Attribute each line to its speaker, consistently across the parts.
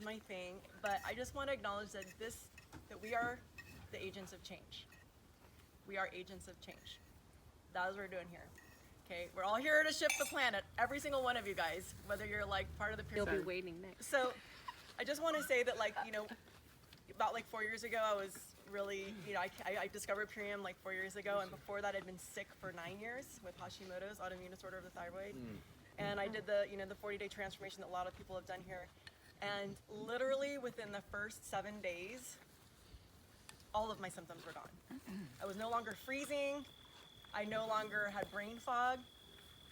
Speaker 1: my thing, but I just want to acknowledge that we are the agents of change. We are agents of change. That is what we're doing here. Okay, we're all here to shift the planet, every single one of you guys, whether you're like part of the pyramid.
Speaker 2: You'll be waiting next.
Speaker 1: So I just want to say that, like, you know, about like 4 years ago, I was really, you know, I discovered Purium like 4 years ago, and before that I'd been sick for 9 years with Hashimoto's, autoimmune disorder of the thyroid. And I did the 40-day transformation that a lot of people have done here. And literally within the first 7 days, all of my symptoms were gone. I was no longer freezing. I no longer had brain fog.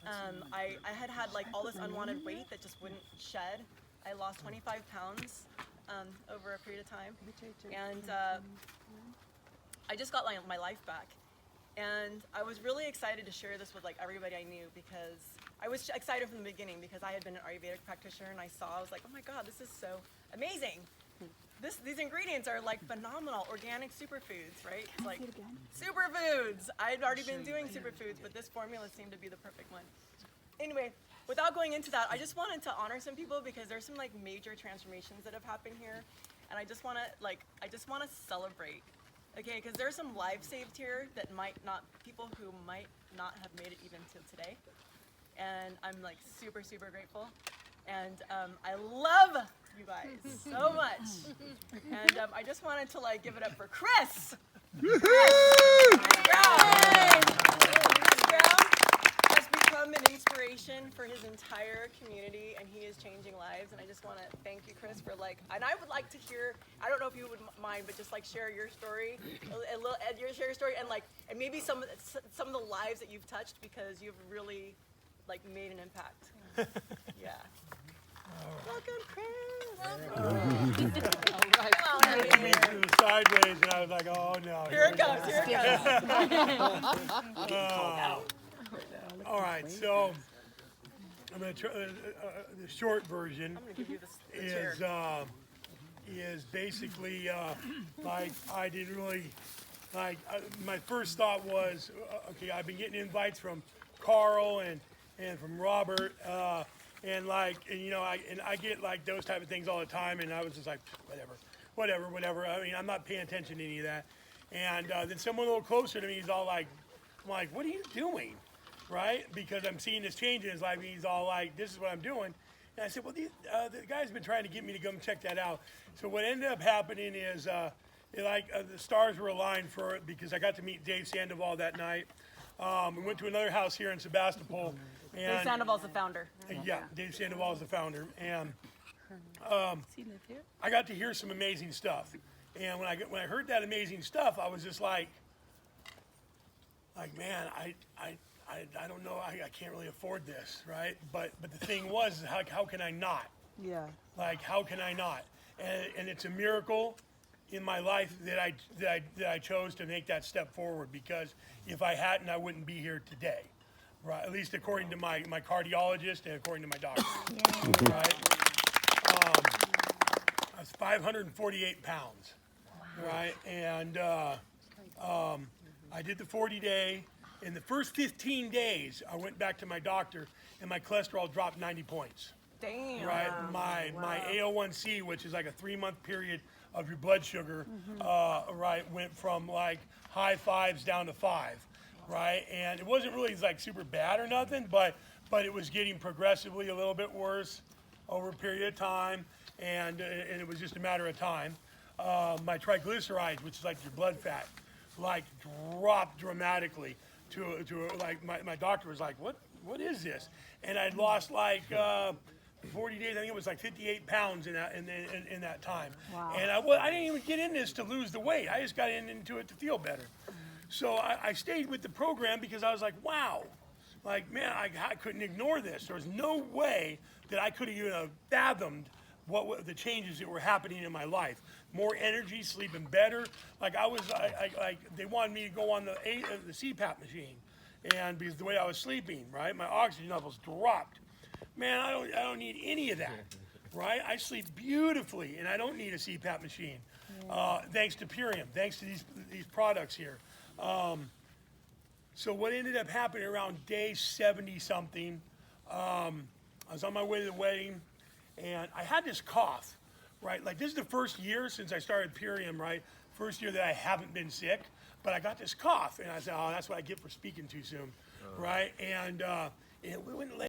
Speaker 1: I had like all this unwanted weight that just wouldn't shed. I lost 25 pounds over a period of time. And I just got my life back. And I was really excited to share this with like everybody I knew, because I was excited from the beginning because I had been an Ayurvedic practitioner, and I was like, oh my God, this is so amazing. These ingredients are like phenomenal, organic superfoods, right? It's like superfoods. I'd already been doing superfoods, but this formula seemed to be the perfect one. Anyway, without going into that, I just wanted to honor some people because there's some like major transformations that have happened here, and I just want to celebrate, okay? Because there's some lives saved here that people who might not have made it even till today, and I'm like super, super grateful, and I love you guys so much, and I just wanted to like give it up for Chris. Chris Brown has become an inspiration for his entire community, and he is changing lives. And I just want to thank you, Chris, for like. And I would like to hear. I don't know if you would mind, but just like share your story, share your story, and like, and maybe some of the lives that you've touched, because you've really like made an impact. Yeah. Welcome, Chris.
Speaker 3: All right. Sideways, and I was like, oh no.
Speaker 1: Here it goes. Here it goes.
Speaker 3: All right, so I'm gonna try, the short version
Speaker 1: I'm gonna give you the chair.
Speaker 3: is basically like I didn't really like. My first thought was, okay, I've been getting invites from Karl and from Robert. And you know, I get like those type of things all the time, and I was just like, whatever. I mean, I'm not paying attention to any of that. And then someone a little closer to me is all like, I'm like, what are you doing, right? Because I'm seeing this change in his life. And he's all like, this is what I'm doing. And I said, well, the guy's been trying to get me to come check that out. So what ended up happening is, the stars were aligned for it, because I got to meet Dave Sandoval that night. We went to another house here in Sebastopol.
Speaker 1: Dave Sandoval's the founder.
Speaker 3: Yeah, Dave Sandoval is the founder, and I got to hear some amazing stuff. And when I heard that amazing stuff, I was just like, man, I don't know, I can't really afford this, right? But the thing was, how can I not?
Speaker 4: Yeah.
Speaker 3: Like, how can I not? And it's a miracle in my life that I chose to make that step forward, because if I hadn't, I wouldn't be here today. Right, at least according to my cardiologist and according to my doctor. Right, I was 548 pounds. Wow. Right, and I did the 40-day. In the first 15 days, I went back to my doctor, and my cholesterol dropped 90 points.
Speaker 1: Damn.
Speaker 3: Right, my AO1C, which is like a 3-month period of your blood sugar, right, went from like high 5s down to 5. Right, and it wasn't really like super bad or nothing, but it was getting progressively a little bit worse over a period of time, and it was just a matter of time. My triglycerides, which is like your blood fat, like dropped dramatically to like my doctor was like, what is this? And I'd lost like 40 days. I think it was like 58 pounds in that time. Wow. And I didn't even get in this to lose the weight. I just got into it to feel better. So I stayed with the program because I was like, wow, like, man, I couldn't ignore this. There was no way that I could have even fathomed what the changes that were happening in my life. More energy, sleeping better. Like they wanted me to go on the CPAP machine, and because the way I was sleeping, right, my oxygen levels dropped. Man, I don't need any of that, right? I sleep beautifully, and I don't need a CPAP machine. Thanks to Purium, thanks to these products here. So what ended up happening around day 70-something, I was on my way to the wedding, and I had this cough right? Like this is the first year since I started Purium, right? First year that I haven't been sick, but I got this cough, and I said, oh, that's what I get for speaking too soon, right? And it wouldn't let